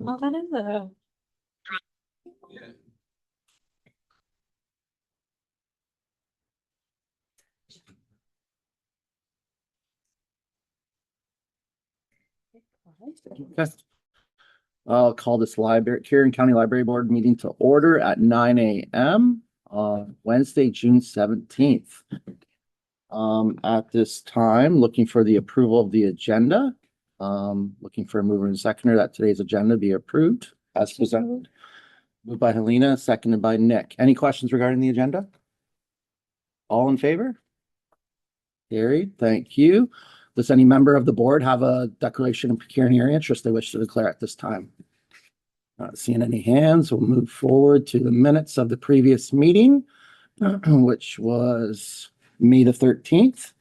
Oh, that is a. Okay. I'll call this Huron County Library Board meeting to order at 9 a.m. on Wednesday, June 17th. At this time, looking for the approval of the agenda. Looking for a mover and seconder that today's agenda be approved as presented. Moved by Helena, seconded by Nick. Any questions regarding the agenda? All in favor? Carried. Thank you. Does any member of the board have a declaration of pecuniary interest they wish to declare at this time? Not seeing any hands. We'll move forward to the minutes of the previous meeting, which was May the 13th.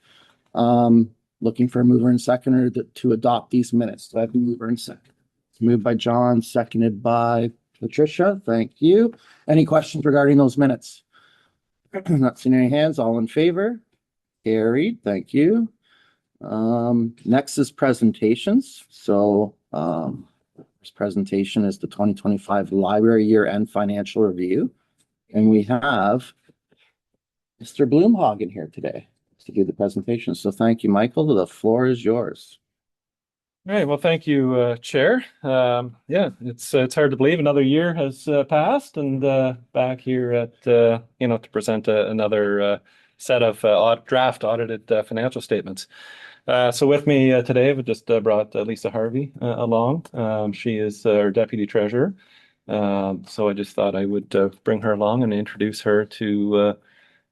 Looking for a mover and seconder to adopt these minutes. Do I have a mover and second? Moved by John, seconded by Patricia. Thank you. Any questions regarding those minutes? Not seeing any hands. All in favor? Carried. Thank you. Next is presentations. So this presentation is the 2025 Library Year-End Financial Review. And we have Mr. Bloomhagen here today to do the presentation. So thank you, Michael. The floor is yours. All right. Well, thank you, Chair. Yeah, it's hard to believe another year has passed, and back here at to present another set of draft audited financial statements. So with me today, I've just brought Lisa Harvey along. She is our Deputy Treasurer. So I just thought I would bring her along and introduce her to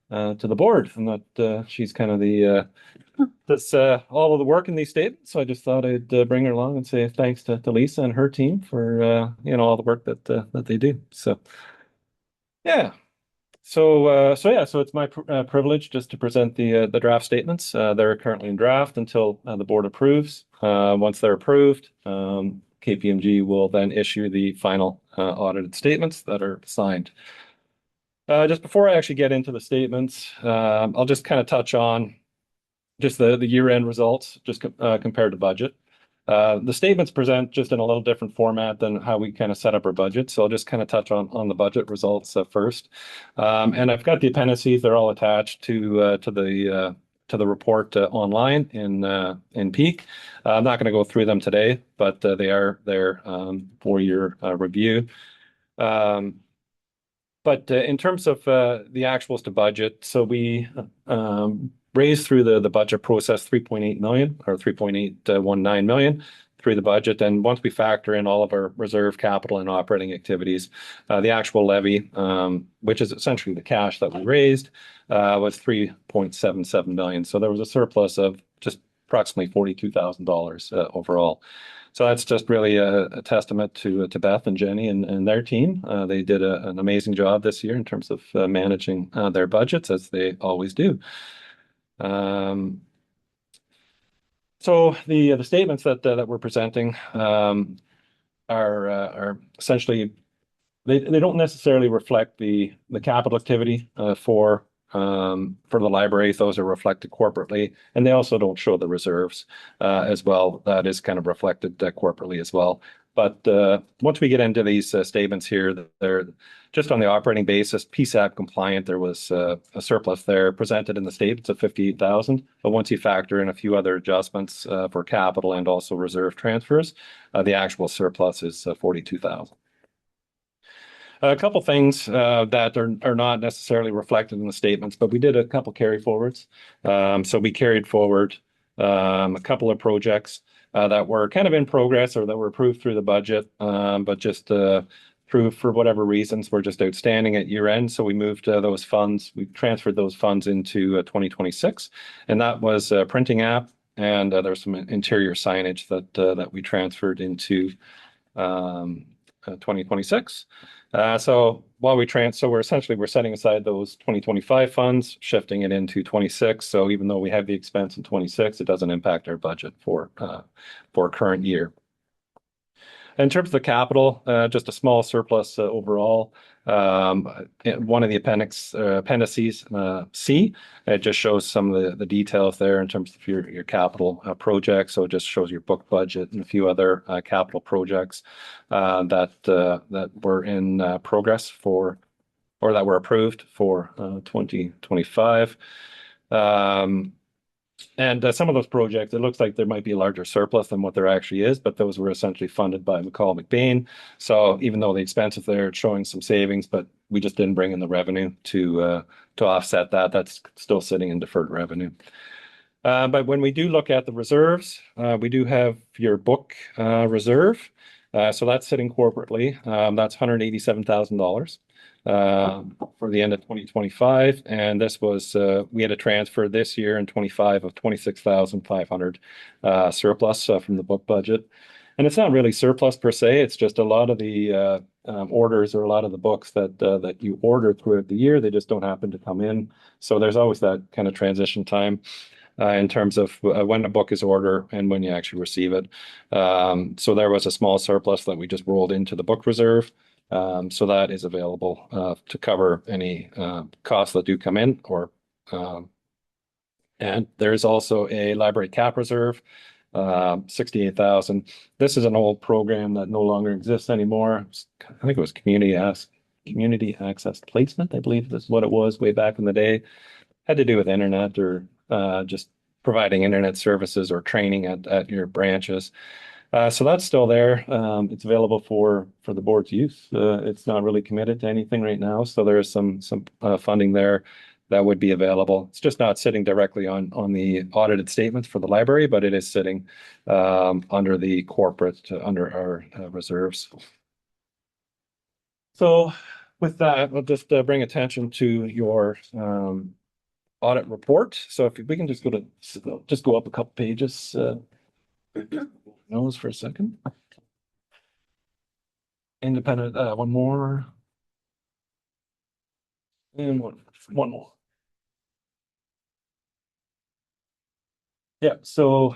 the board, and that she's kind of the that's all of the work in these statements. So I just thought I'd bring her along and say thanks to Lisa and her team for all the work that they do. So yeah. So it's my privilege just to present the draft statements. They're currently in draft until the board approves. Once they're approved, KPMG will then issue the final audited statements that are signed. Just before I actually get into the statements, I'll just kind of touch on just the year-end results, just compared to budget. The statements present just in a little different format than how we kind of set up our budget. So I'll just kind of touch on the budget results first. And I've got the appendices; they're all attached to the report online in Peak. I'm not going to go through them today, but they are there for your review. But in terms of the actuals to budget, so we raised through the budget process 3.8 million or 3.819 million through the budget. And once we factor in all of our reserve capital and operating activities, the actual levy, which is essentially the cash that we raised, was 3.77 million. So there was a surplus of just approximately $42,000 overall. So that's just really a testament to Beth and Jenny and their team. They did an amazing job this year in terms of managing their budgets, as they always do. So the statements that we're presenting are essentially they don't necessarily reflect the capital activity for the library. Those are reflected corporately, and they also don't show the reserves as well. That is kind of reflected corporately as well. But once we get into these statements here, they're just on the operating basis, PSAP compliant. There was a surplus there presented in the statements of 58,000. But once you factor in a few other adjustments for capital and also reserve transfers, the actual surplus is 42,000. A couple things that are not necessarily reflected in the statements, but we did a couple carry forwards. So we carried forward a couple of projects that were kind of in progress or that were approved through the budget, but just through, for whatever reasons, were just outstanding at year end. So we moved those funds, we transferred those funds into 2026, and that was a printing app, and there's some interior signage that we transferred into 2026. So while we're setting aside those 2025 funds, shifting it into 26. So even though we have the expense in 26, it doesn't impact our budget for current year. In terms of the capital, just a small surplus overall. One of the appendices C, it just shows some of the details there in terms of your capital projects. So it just shows your book budget and a few other capital projects that were in progress for or that were approved for 2025. And some of those projects, it looks like there might be a larger surplus than what there actually is, but those were essentially funded by McCall McBain. So even though the expenses there, it's showing some savings, but we just didn't bring in the revenue to offset that. That's still sitting in deferred revenue. But when we do look at the reserves, we do have your book reserve. So that's sitting corporately. That's $187,000 for the end of 2025. And this was, we had a transfer this year in 25 of 26,500 surplus from the book budget. And it's not really surplus per se. It's just a lot of the orders or a lot of the books that you order throughout the year, they just don't happen to come in. So there's always that kind of transition time in terms of when a book is ordered and when you actually receive it. So there was a small surplus that we just rolled into the book reserve. So that is available to cover any costs that do come in, and there's also a library cap reserve, 68,000. This is an old program that no longer exists anymore. I think it was community access placement, I believe is what it was way back in the day. Had to do with internet or just providing internet services or training at your branches. So that's still there. It's available for the board's use. It's not really committed to anything right now, so there is some funding there that would be available. It's just not sitting directly on the audited statements for the library, but it is sitting under the corporate under our reserves. So with that, I'll just bring attention to your audit report. So if we can just go up a couple pages. Nose for a second. Independent, one more. And one more. Yeah, so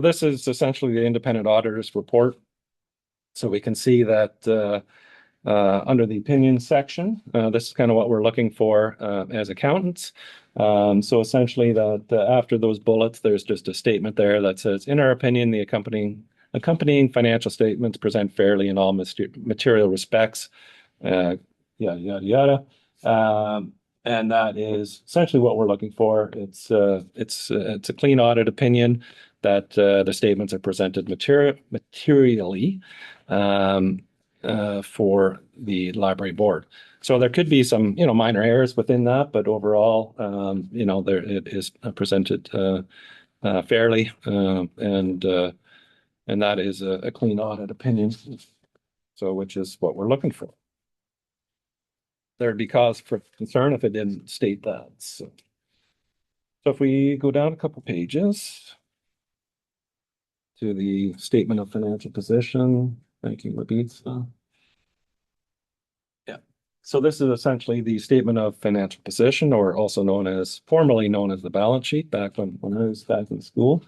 this is essentially the independent auditor's report. So we can see that under the opinion section, this is kind of what we're looking for as accountants. So essentially that after those bullets, there's just a statement there that says, in our opinion, the accompanying financial statements present fairly in all material respects, yada, yada, yada. And that is essentially what we're looking for. It's a clean audit opinion that the statements are presented materially for the library board. So there could be some, minor errors within that, but overall, there it is presented fairly, and that is a clean audit opinion. So, which is what we're looking for. There'd be cause for concern if it didn't state that. So if we go down a couple pages to the statement of financial position, thank you, Labitza. Yeah. So this is essentially the statement of financial position, or also formerly known as the balance sheet back when I was back in school.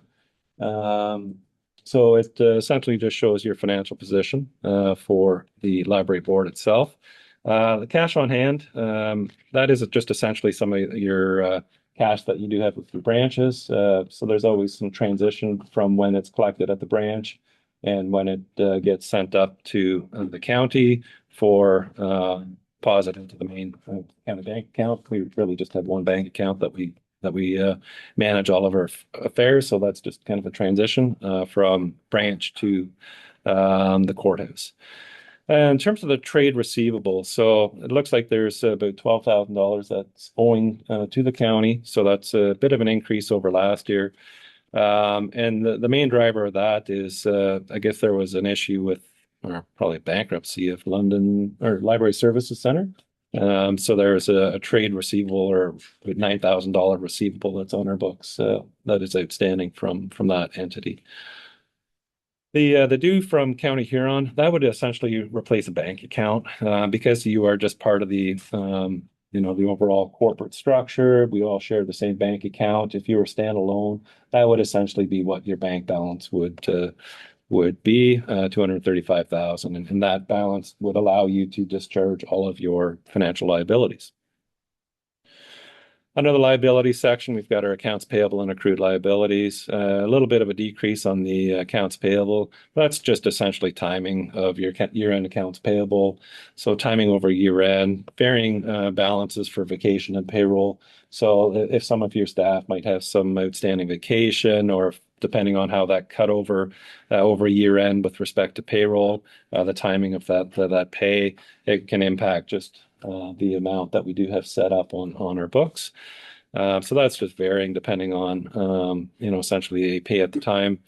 So it essentially just shows your financial position for the library board itself. The cash on hand, that is just essentially some of your cash that you do have with your branches. So there's always some transition from when it's collected at the branch and when it gets sent up to the county for deposit into the main county bank account. We really just have one bank account that we manage all of our affairs. So that's just kind of a transition from branch to the courthouse. In terms of the trade receivable, so it looks like there's about $12,000 that's owing to the county. So that's a bit of an increase over last year. And the main driver of that is, I guess there was an issue with, or probably bankruptcy of London or Library Services Center. So there's a trade receivable or $9,000 receivable that's on our books that is outstanding from that entity. The due from County Huron, that would essentially replace a bank account because you are just part of the the overall corporate structure. We all share the same bank account. If you were standalone, that would essentially be what your bank balance would would be 235,000, and that balance would allow you to discharge all of your financial liabilities. Under the liability section, we've got our accounts payable and accrued liabilities. A little bit of a decrease on the accounts payable. That's just essentially timing of your year-end accounts payable. So timing over year-end, varying balances for vacation and payroll. So if some of your staff might have some outstanding vacation, or depending on how that cut over year-end with respect to payroll, the timing of that pay, it can impact just the amount that we do have set up on our books. So that's just varying depending on, essentially a pay at the time.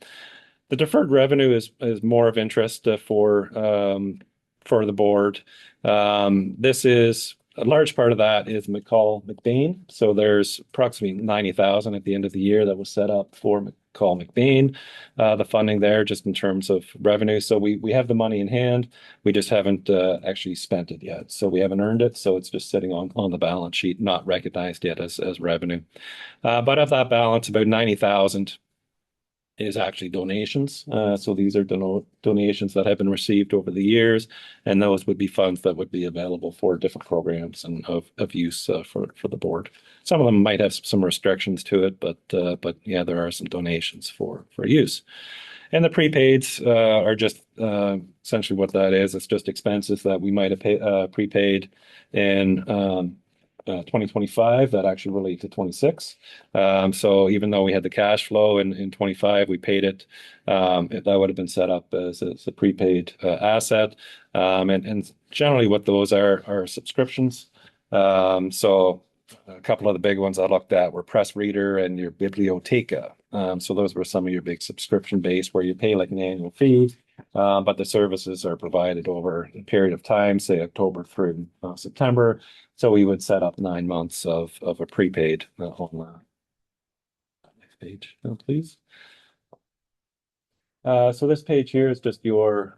The deferred revenue is more of interest for the board. This is a large part of that is McCall-McBain. So there's approximately 90,000 at the end of the year that was set up for McCall-McBain. The funding there just in terms of revenue. So we have the money in hand. We just haven't actually spent it yet. So we haven't earned it. So it's just sitting on the balance sheet, not recognized yet as revenue. But of that balance, about 90,000 is actually donations. So these are donations that have been received over the years, and those would be funds that would be available for different programs and of use for the board. Some of them might have some restrictions to it, but yeah, there are some donations for use. And the prepaids are just essentially what that is. It's just expenses that we might have prepaid in 2025 that actually relate to 26. So even though we had the cash flow in 25, we paid it. That would have been set up as a prepaid asset. And generally what those are subscriptions. So a couple of the big ones I looked at were Press Reader and your Biblioteca. So those were some of your big subscription base where you pay like an annual fee, but the services are provided over a period of time, say October through September. So we would set up 9 months of a prepaid on next page, please. So this page here is just your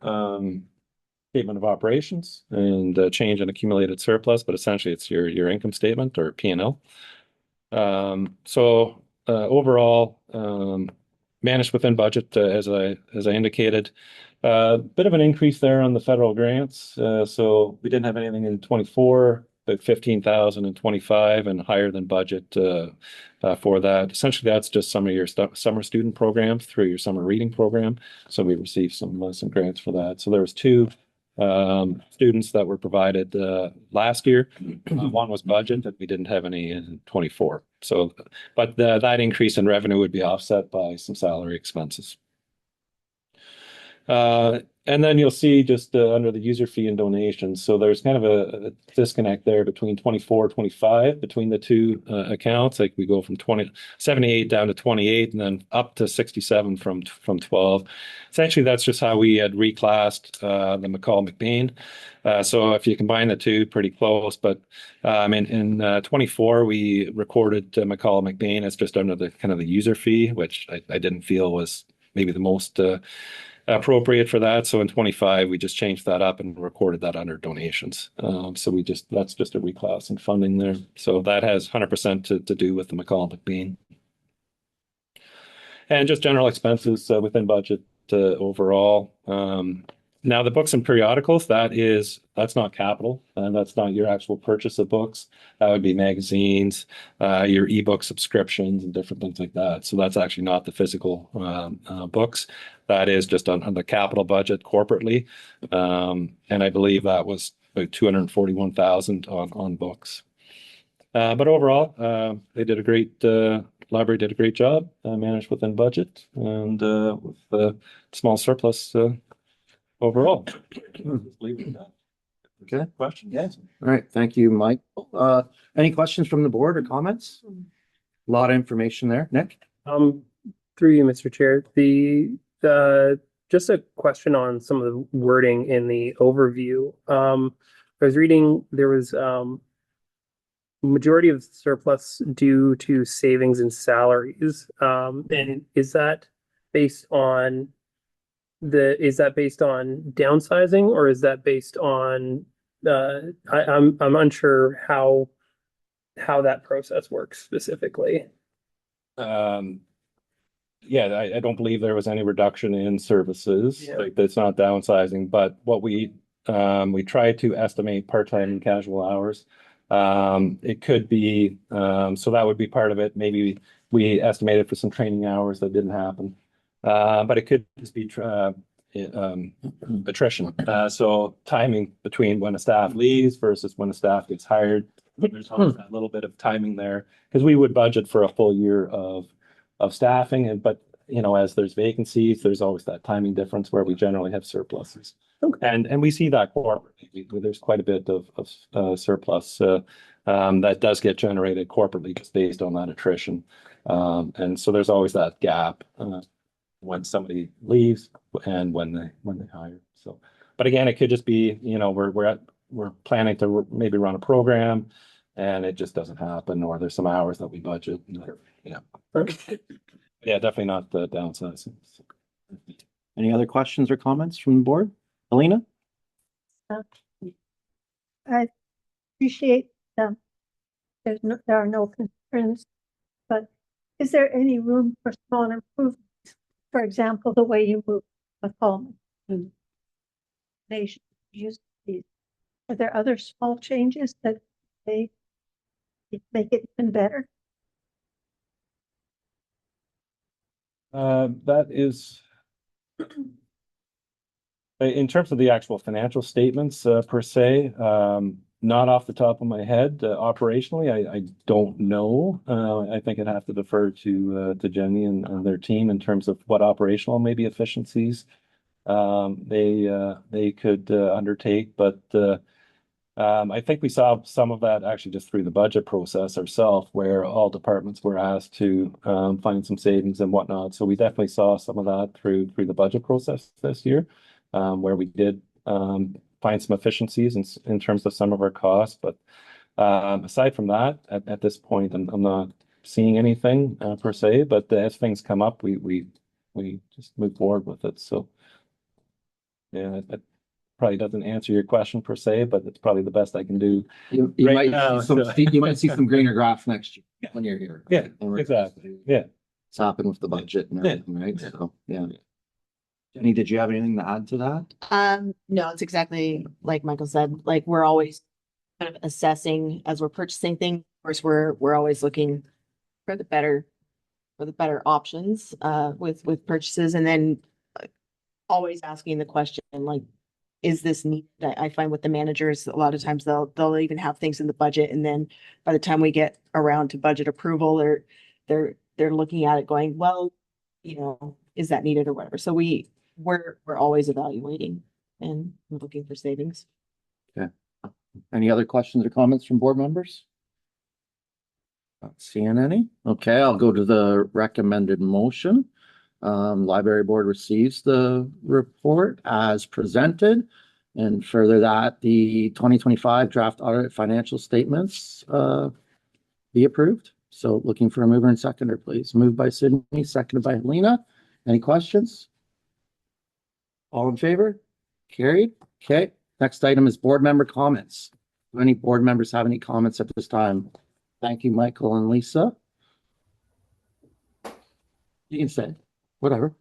statement of operations and change in accumulated surplus, but essentially it's your income statement or P&L. So overall, managed within budget, as I indicated. Bit of an increase there on the federal grants. So we didn't have anything in 24, but 15,000 in 25, and higher than budget for that. Essentially, that's just some of your summer student programs through your summer reading program. So we received some grants for that. So there was two students that were provided last year. One was budget, and we didn't have any in 24. So, but that increase in revenue would be offset by some salary expenses. And then you'll see just under the user fee and donations. So there's kind of a disconnect there between 24, 25 between the two accounts. Like we go from 78 down to 28 and then up to 67 from 12. Essentially, that's just how we had reclassed the McCall-McBain. So if you combine the two, pretty close. But in 24, we recorded McCall-McBain as just under the kind of the user fee, which I didn't feel was maybe the most appropriate for that. So in 25, we just changed that up and recorded that under donations. So that's just a reclass in funding there. So that has 100% to do with the McCall-McBain. And just general expenses within budget overall. Now the books and periodicals, that's not capital, and that's not your actual purchase of books. That would be magazines, your ebook subscriptions, and different things like that. So that's actually not the physical books. That is just on the capital budget corporately, and I believe that was about 241,000 on books. But overall, they did a great. Library did a great job, managed within budget, and with the small surplus. Overall. Leave it at that. Okay. Questions? Yes. All right. Thank you, Mike. Any questions from the board or comments? A lot of information there. Nick? Through you, Mr. Chair. Just a question on some of the wording in the overview. I was reading there was majority of surplus due to savings and salaries. And is that based on downsizing, or is that based on I'm unsure how that process works specifically. yeah, I don't believe there was any reduction in services. Yeah. Like that's not downsizing, but what we try to estimate part-time and casual hours. It could be so that would be part of it. Maybe we estimated for some training hours that didn't happen. But it could just be attrition. So timing between when a staff leaves versus when a staff gets hired. There's always that little bit of timing there because we would budget for a full year of staffing, and but as there's vacancies, there's always that timing difference where we generally have surpluses. Okay. And we see that corporately. There's quite a bit of surplus that does get generated corporately just based on that attrition. And so there's always that gap when somebody leaves and when they hire. So, but again, it could just be, we're planning to maybe run a program and it just doesn't happen, or there's some hours that we budget. Yeah. Yeah, definitely not the downsizing. Any other questions or comments from the board? Helena? I appreciate there are no concerns, but is there any room for small improvements? For example, the way you move McCollum and Nation use these. Are there other small changes that they make it even better? That is in terms of the actual financial statements per se, not off the top of my head. Operationally, I don't know. I think I'd have to defer to Jenny and their team in terms of what operational maybe efficiencies they could undertake. But I think we saw some of that actually just through the budget process ourselves, where all departments were asked to find some savings and whatnot. So we definitely saw some of that through the budget process this year, where we did find some efficiencies in terms of some of our costs. But aside from that, at this point, I'm not seeing anything per se. But as things come up, we just move forward with it. So yeah, that probably doesn't answer your question per se, but it's probably the best I can do. You Right might now, see some, so- you might see some greener graphs next year Yeah. when you're here. Yeah, And we're- exactly. Yeah. It's happened with the budget and everything, right? So, yeah. Jenny, did you have anything to add to that? No, it's exactly like Michael said, like we're always kind of assessing as we're purchasing things. Of course, we're always looking for the better options with purchases, and then always asking the question like, is this needed? I find with the managers, a lot of times they'll even have things in the budget, and then by the time we get around to budget approval, they're looking at it going, well, is that needed or whatever. So we're always evaluating and looking for savings. Any other questions or comments from board members? Not seeing any. Okay, I'll go to the recommended motion. Library board receives the report as presented, and further that the 2025 draft audit financial statements be approved. So looking for a mover and seconder, please. Moved by Sydney, seconded by Helena. Any questions? All in favor? Carried. Okay. Next item is board member comments. Do any board members have any comments at this time? Thank you, Michael and Lisa. You can say whatever.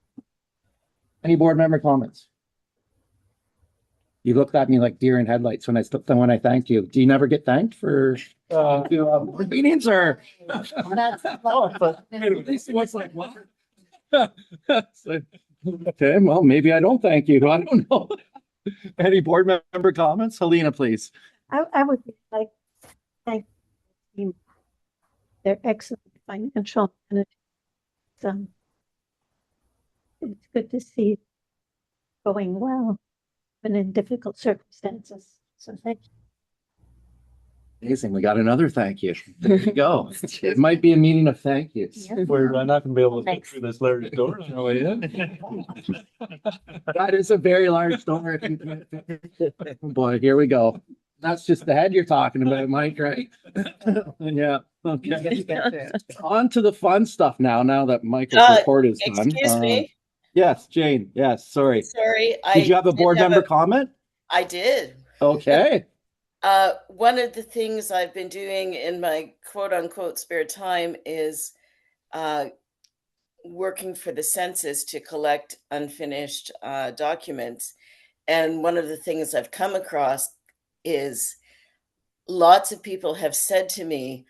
Any board member comments? You looked at me like deer in headlights when I thanked you. Do you never get thanked for board meetings or? What's like what? Okay, well, maybe I don't thank you. I don't know. Any board member comments? Helena, please. I would like to thank the team. They're excellent financial management. It's good to see going well, even in difficult circumstances. So thank you. Amazing. We got another thank you. There you go. It might be a meeting of thank yous. Yeah. We're not gonna be able to fit Thanks. through this large door on our way in. That is a very large door. Boy, here we go. That's just the head you're talking about, Mike, right? Yeah, okay. On to the fun stuff now that Michael's report is done. Excuse me. Yes, Jane. Yes, sorry. Sorry. Did you have a board member comment? I did. Okay. One of the things I've been doing in my quote unquote spare time is working for the census to collect unfinished documents. And one of the things I've come across is lots of people have said to me,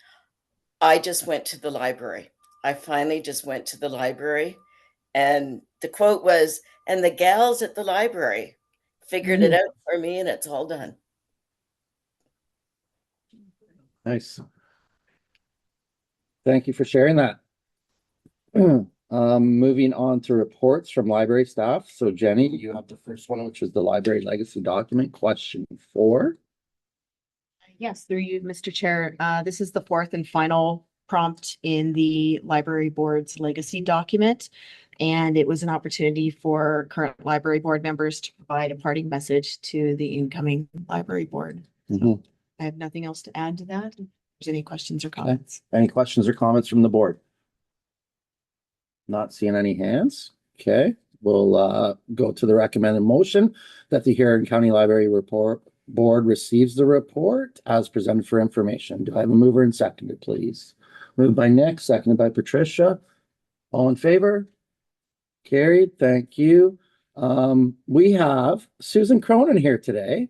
I just went to the library. I finally just went to the library. And the quote was, and the gals at the library figured it out for me and it's all done. Nice. Thank you for sharing that. Moving on to reports from library staff. So Jenny, you have the first one, which is the library legacy document, question 4. Yes, through you, Mr. Chair. This is the fourth and final prompt in the library board's legacy document. And it was an opportunity for current library board members to provide a parting message to the incoming library board. So I have nothing else to add to that. If there's any questions or comments. Any questions or comments from the board? Not seeing any hands. Okay, we'll go to the recommended motion that the Huron County Library Board receives the report as presented for information. Do I have a mover and seconder, please? Moved by Nick, seconded by Patricia. All in favor? Carried. Thank you. We have Susan Cronin here today.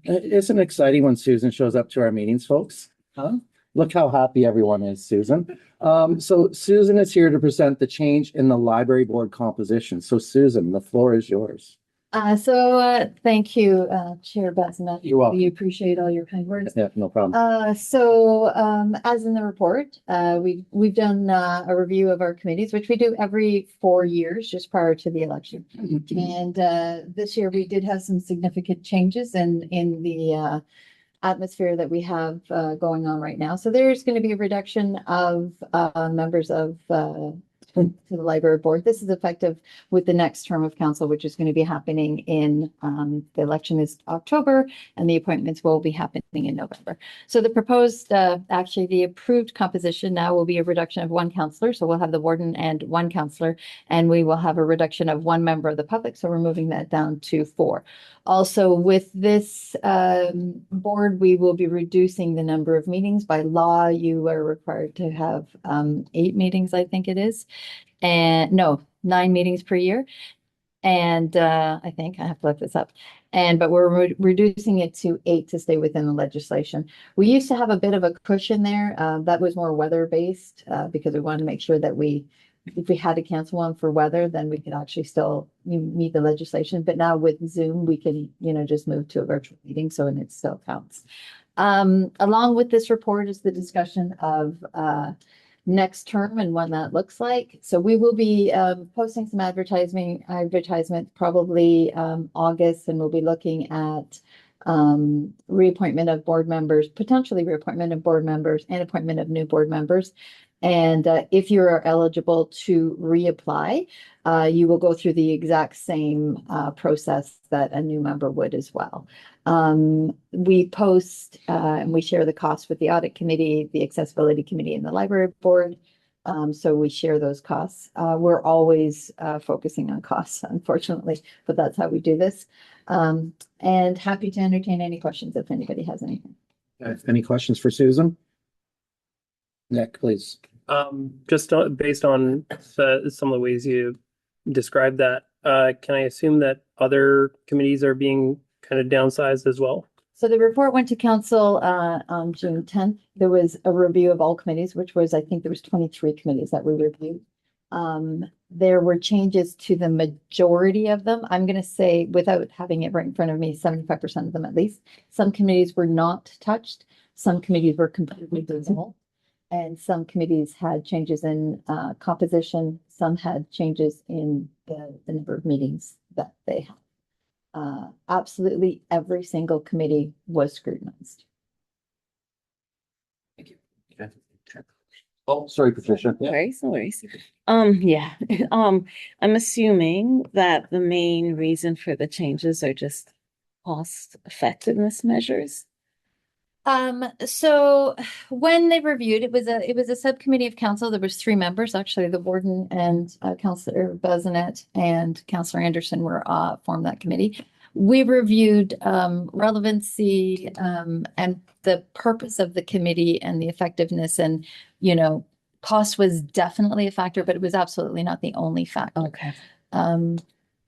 Isn't it exciting when Susan shows up to our meetings, folks? Huh? Look how happy everyone is, Susan. So Susan is here to present the change in the library board composition. So Susan, the floor is yours. Thank you, Chair Bazinet. You're welcome. We appreciate all your kind words. Yeah, no problem. As in the report, we've done a review of our committees, which we do every 4 years, just prior to the election. And this year we did have some significant changes in the atmosphere that we have going on right now. So there's going to be a reduction of members of to the library board. This is effective with the next term of council, which is going to be happening in the election is October, and the appointments will be happening in November. So the proposed, actually the approved composition now will be a reduction of 1 councillor. So we'll have the warden and 1 councillor, and we will have a reduction of 1 member of the public. So we're moving that down to 4. Also, with this board, we will be reducing the number of meetings. By law, you are required to have 8 meetings, I think it is. And no, 9 meetings per year. And I think I have to look this up. But we're reducing it to 8 to stay within the legislation. We used to have a bit of a cushion there. That was more weather-based because we wanted to make sure that if we had to cancel one for weather, then we could actually still meet the legislation. But now with Zoom, we can, just move to a virtual meeting. So, and it still counts. Along with this report is the discussion of next term and what that looks like. So we will be posting some advertisement probably August, and we'll be looking at reappointment of board members, potentially reappointment of board members and appointment of new board members. And if you are eligible to reapply, you will go through the exact same process that a new member would as well. We post and we share the costs with the audit committee, the accessibility committee, and the library board. So we share those costs. We're always focusing on costs, unfortunately, but that's how we do this. And happy to entertain any questions if anybody has anything. Any questions for Susan? Nick, please. Just based on some of the ways you described that, can I assume that other committees are being kind of downsized as well? So the report went to council on June 10th. There was a review of all committees, which was, I think there was 23 committees that we reviewed. There were changes to the majority of them. I'm going to say, without having it right in front of me, 75% of them at least. Some committees were not touched. Some committees were completely dissolved. And some committees had changes in composition. Some had changes in the number of meetings that they had. Absolutely every single committee was scrutinized. Thank you. Okay. Oh, sorry, Patricia. No worries, no worries. Yeah, I'm assuming that the main reason for the changes are just cost effectiveness measures. So when they reviewed, it was a subcommittee of council. There was 3 members, actually, the warden and Councillor Bazinet and Councillor Anderson were formed that committee. We reviewed relevancy and the purpose of the committee and the effectiveness and, cost was definitely a factor, but it was absolutely not the only factor. Okay.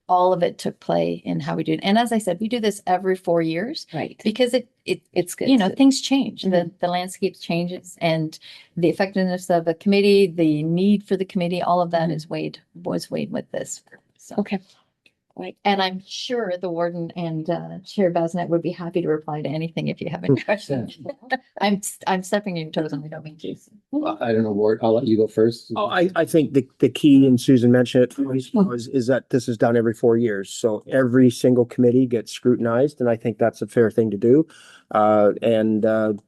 All of it took play in how we do it. And as I said, we do this every 4 years Right. because It's good. you know, to- things change, Mhm. the landscape changes, and the effectiveness of a committee, the need for the committee, all of that was weighed with this. So. Okay. Right. And I'm sure the warden and Chair Basnet would be happy to reply to anything if you have any questions. I'm stepping on your toes and I don't mean to. I don't know, Ward, I'll let you go first. Oh, I think the key, and Susan mentioned it, is that this is done every 4 years. So every single committee gets scrutinized, and I think that's a fair thing to do. And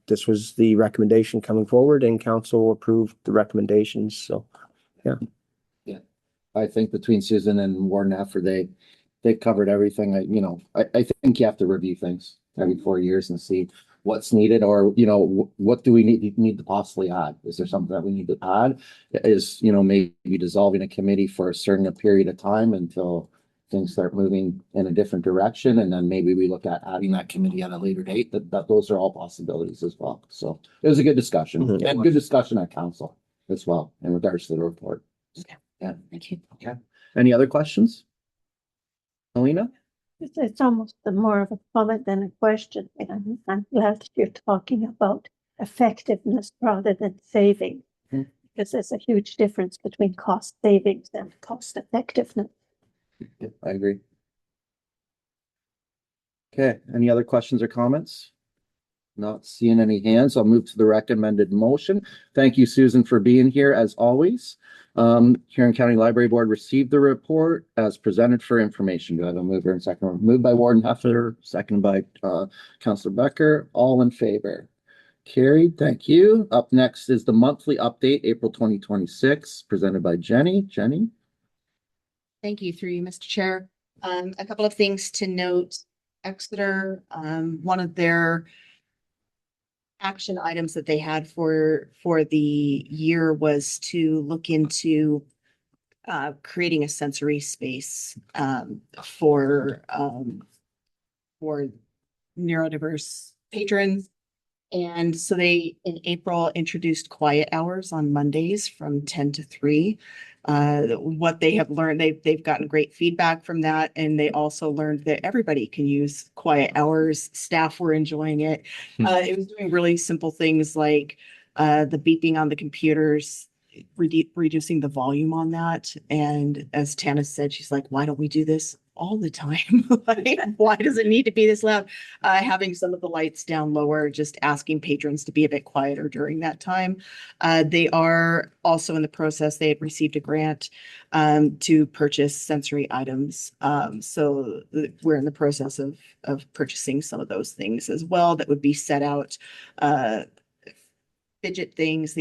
this was the recommendation coming forward, and council approved the recommendations. So, I think between Susan and Warden Effer, they covered everything. I think you have to review things every 4 years and see what's needed, or, what do we need to possibly add? Is there something that we need to add? Is, maybe dissolving a committee for a certain period of time until things start moving in a different direction, and then maybe we look at adding that committee at a later date. That those are all possibilities as well. So it was a good discussion, Mhm. and good discussion at council as well in regards to the report. Okay. Yeah. Thank you. Any other questions? Alina? It's almost more of a comment than a question. And I'm glad that you're talking about effectiveness rather than saving. Hmm. Because there's a huge difference between cost savings and cost effectiveness. Yep, I agree. Okay, any other questions or comments? Not seeing any hands, I'll move to the recommended motion. Thank you, Susan, for being here as always. Huron County Library Board received the report as presented for information. Do I have a mover and second? Moved by Warden Heffer, second by Councilor Becker. All in favor? Carried, thank you. Up next is the monthly update, April 2026, presented by Jenny. Jenny? Thank you, through you, Mr. Chair. A couple of things to note. Exeter, one of their action items that they had for the year was to look into creating a sensory space for neurodiverse patrons. And so they, in April, introduced quiet hours on Mondays from 10 to 3. What they have learned, they've gotten great feedback from that. And they also learned that everybody can use quiet hours. Staff were enjoying it. It was doing really simple things like the beeping on the computers, reducing the volume on that. And as Tana said, she's like, why don't we do this all the time? Like, why does it need to be this loud? Having some of the lights down lower, just asking patrons to be a bit quieter during that time. They are also in the process, they had received a grant to purchase sensory items. So we're in the process of purchasing some of those things as well that would be set out, fidget things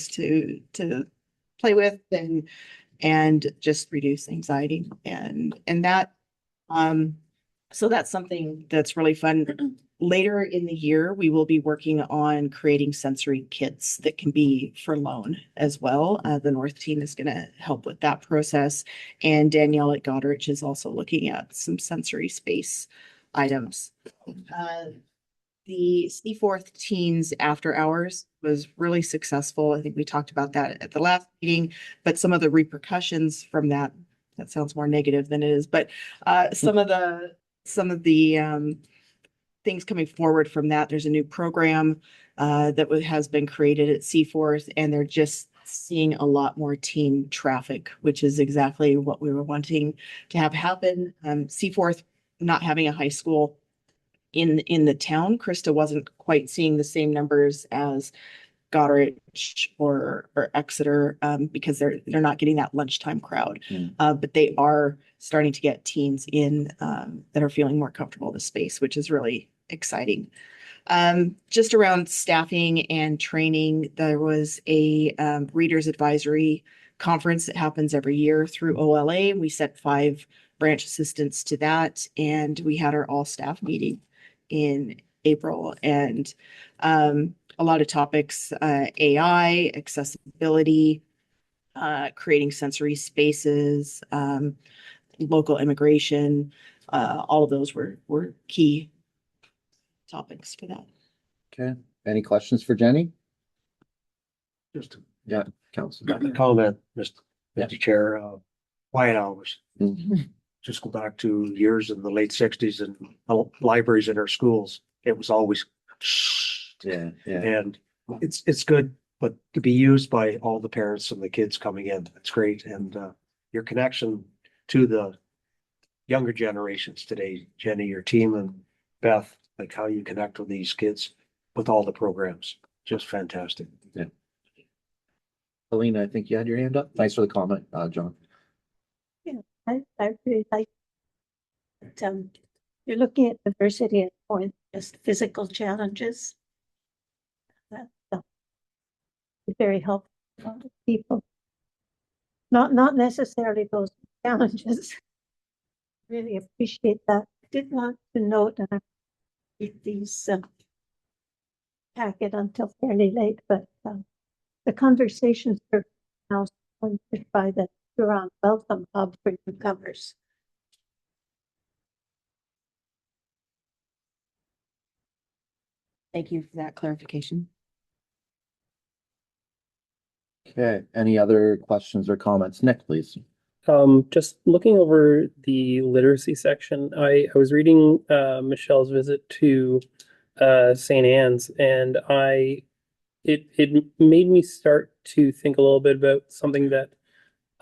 to play with and just reduce anxiety and that. So that's something that's really fun. Later in the year, we will be working on creating sensory kits that can be for loan as well. The North team is going to help with that process. And Danielle at Goderich is also looking at some sensory space items. The Seaforth Teens After Hours was really successful. I think we talked about that at the last meeting, but some of the repercussions from that sounds more negative than it is, but some of the things coming forward from that, there's a new program that has been created at Seaforth, and they're just seeing a lot more teen traffic, which is exactly what we were wanting to have happen. Seaforth not having a high school in the town, Krista wasn't quite seeing the same numbers as Goderich or Exeter because they're not getting that lunchtime crowd. But they are starting to get teens in that are feeling more comfortable in the space, which is really exciting. Just around staffing and training, there was a readers advisory conference that happens every year through OLA. We sent 5 branch assistants to that, and we had our all staff meeting in April, and a lot of topics, AI, accessibility, creating sensory spaces, local immigration, all of those were key topics for that. Okay, any questions for Jenny? Just Yeah. Councilman. Comment, Mr. Yeah. Mr. Chair, quiet hours. Mhm. Just go back to years in the late sixties and libraries in our schools. It was always Yeah, yeah. and it's good, but to be used by all the parents and the kids coming in, it's great. And your connection to the younger generations today, Jenny, your team and Beth, like how you connect with these kids with all the programs, just fantastic. Helena, I think you had your hand up. Thanks for the comment, John. I really like that, you're looking at diversity at point, just physical challenges. That's very helpful for people. Not necessarily those challenges. Really appreciate that. I did want to note, and I read these packet until fairly late, but the conversations are now sponsored by the Huron Welcome Hub for newcomers. Thank you for that clarification. Okay, any other questions or comments? Nick, please. Just looking over the literacy section, I was reading Michelle's visit to St. Anne's, and it made me start to think a little bit about something that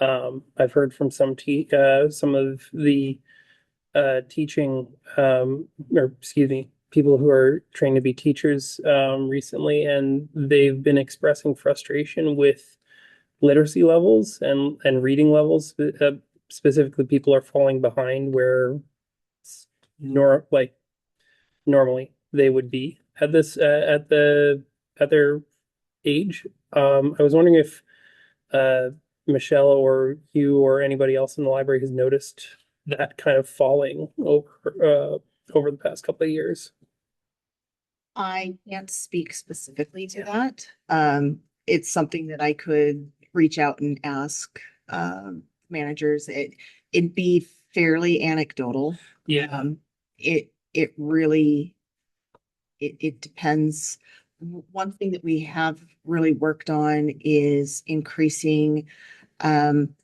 I've heard from some of the teaching or excuse me, people who are trained to be teachers recently, and they've been expressing frustration with literacy levels and reading levels. Specifically, people are falling behind where normally they would be at this at their age. I was wondering if Michelle or you or anybody else in the library has noticed that kind of falling over the past couple of years. I can't speak specifically to that. It's something that I could reach out and ask managers. It'd be fairly anecdotal. Yeah. It really it depends. One thing that we have really worked on is increasing some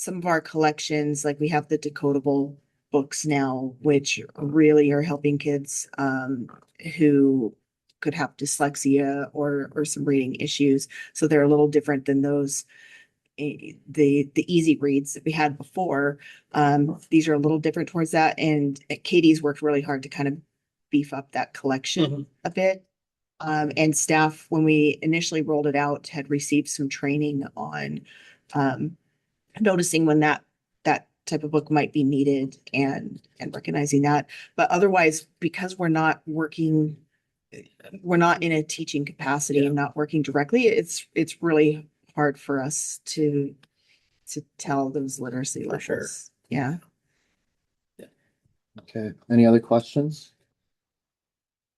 of our collections. Like we have the decodable books now, which really are helping kids who could have dyslexia or some reading issues. So they're a little different than those the easy reads that we had before. These are a little different towards that, and Katie's worked really hard to kind of beef up that collection a bit. And staff, when we initially rolled it out, had received some training on noticing when that type of book might be needed and recognizing that. But otherwise, because we're not in a teaching capacity and not working directly, it's really hard for us to tell those literacy levels. Sure. Yeah. Okay, any other questions?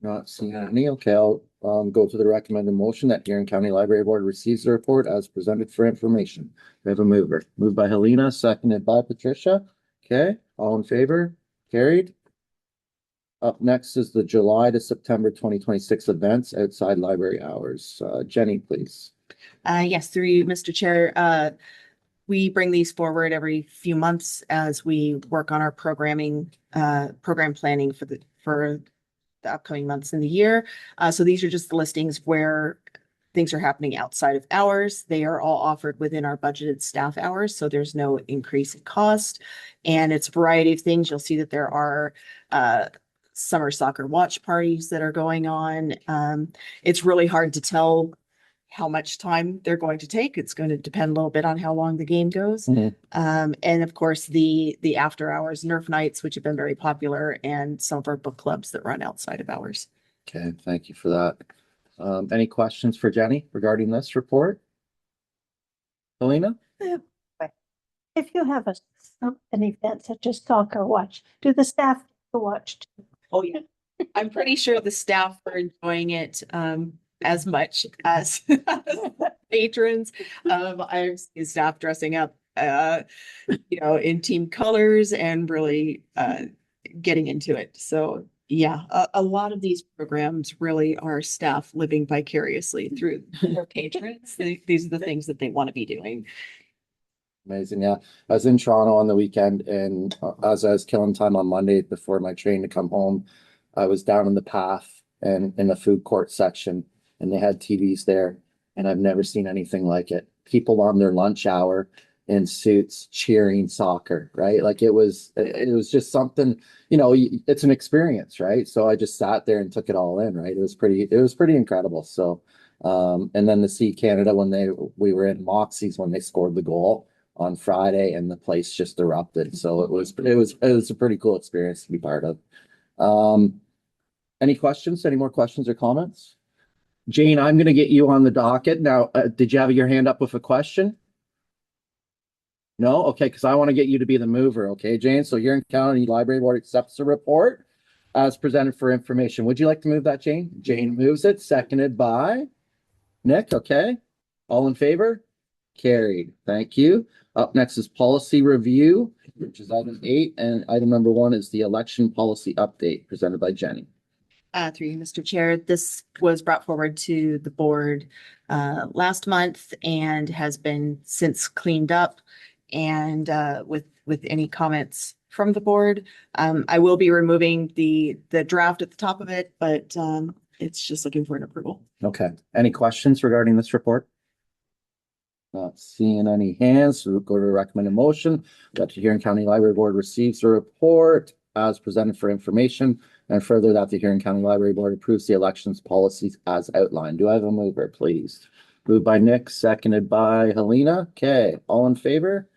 Not seeing any. Okay, I'll go to the recommended motion that Huron County Library Board receives the report as presented for information. We have a mover. Moved by Helena, seconded by Patricia. Okay, all in favor? Carried. Up next is the July to September 2026 events outside library hours. Jenny, please. Yes, through you, Mr. Chair. We bring these forward every few months as we work on our program planning for the upcoming months in the year. So these are just the listings where things are happening outside of hours. They are all offered within our budgeted staff hours, so there's no increase in cost. And it's a variety of things. You'll see that there are summer soccer watch parties that are going on. It's really hard to tell how much time they're going to take. It's going to depend a little bit on how long the game goes. And of course, the after hours Nerf nights, which have been very popular, and some of our book clubs that run outside of hours. Okay, thank you for that. Any questions for Jenny regarding this report? Helena? If you have an event such as soccer watch, do the staff get to watch too? Oh, yeah. I'm pretty sure the staff are enjoying it as much as patrons. I've seen staff dressing up, in team colors and really getting into it. So Yeah, a lot of these programs really are staff living vicariously through their patrons. These are the things that they want to be doing. Amazing. Yeah. I was in Toronto on the weekend, and as I was killing time on Monday before my train to come home, I was down in the path and in the food court section, and they had TVs there, and I've never seen anything like it. People on their lunch hour in suits cheering soccer, right? Like it was just something, it's an experience, right? So I just sat there and took it all in, right? It was pretty incredible. So, and then to see Canada when we were in Moxie's when they scored the goal on Friday, and the place just erupted. So it was a pretty cool experience to be part of. Any questions? Any more questions or comments? Jane, I'm going to get you on the docket now. Did you have your hand up with a question? No? Okay, because I want to get you to be the mover. Okay, Jane. So Huron County Library Board accepts the report as presented for information. Would you like to move that, Jane? Jane moves it, seconded by Nick. Okay. All in favor? Carried. Thank you. Up next is policy review, which is item 8, and item number 1 is the election policy update presented by Jenny. Through you, Mr. Chair, this was brought forward to the board last month and has been since cleaned up. And with any comments from the board, I will be removing the draft at the top of it, but it's just looking for an approval. Okay. Any questions regarding this report? Not seeing any hands, so we'll go to a recommended motion that the Huron County Library Board receives the report as presented for information, and further that the Huron County Library Board approves the elections policies as outlined. Do I have a mover, please? Moved by Nick, seconded by Helena. Okay, all in favor?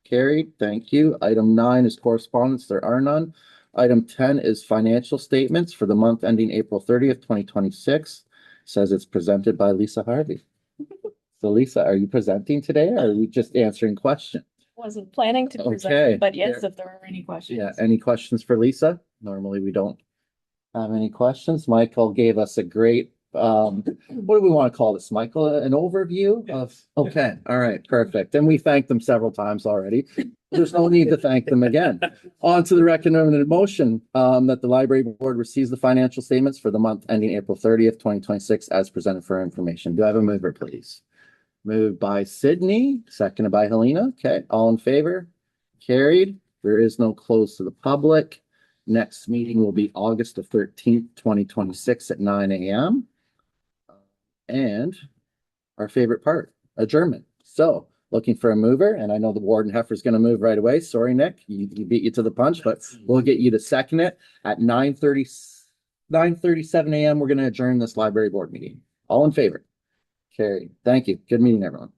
Carried. Thank you. Item 9 is correspondence. There are none. Item 10 is financial statements for the month ending April 30th, 2026. Says it's presented by Lisa Harvey. So Lisa, are you presenting today, or are we just answering questions? Wasn't planning to Okay. present, but yes, if there are any questions. Yeah, any questions for Lisa? Normally we don't have any questions. Michael gave us a great, what do we want to call this, Michael? An overview of, okay, all right, perfect. And we thanked them several times already. There's no need to thank them again. On to the recommended motion that the library board receives the financial statements for the month ending April 30th, 2026 as presented for information. Do I have a mover, please? Moved by Sydney, seconded by Helena. Okay, all in favor? Carried. There is no close to the public. Next meeting will be August the 13th, 2026 at 9 a.m. And our favorite part, adjournment. So looking for a mover, and I know the warden heifer is going to move right away. Sorry, Nick, he beat you to the punch, but we'll get you to second it at 9:37 a.m. We're going to adjourn this library board meeting. All in favor? Carried. Thank you. Good meeting, everyone.